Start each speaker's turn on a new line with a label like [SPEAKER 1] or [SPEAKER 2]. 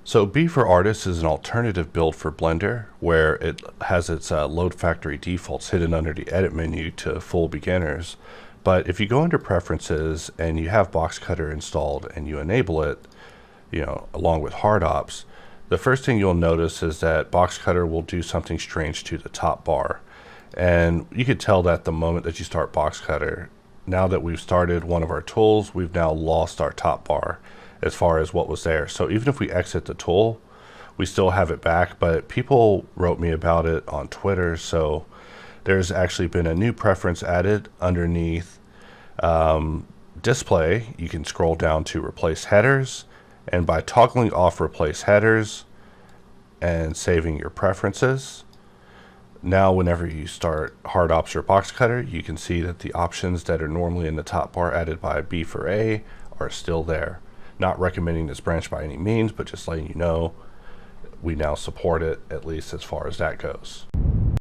[SPEAKER 1] So Bforartists is an alternative build for Blender where it has its load factory defaults hidden under the edit menu to full beginners. But if you go under preferences and you have Boxcutter installed and you enable it, along with HardOps, the first thing you'll notice is that Boxcutter will do something strange to the top bar. And you could tell that the moment that you start Boxcutter. Now that we've started one of our tools, we've now lost our top bar as far as what was there. So even if we exit the tool, we still have it back, but people wrote me about it on Twitter. So there's actually been a new preference added underneath display. You can scroll down to replace headers, and by toggling off replace headers and saving your preferences, now whenever you start HardOps or Boxcutter, you can see that the options that are normally in the top bar added by B4A are still there. Not recommending this branch by any means, but just letting you know we now support it, at least as far as that goes.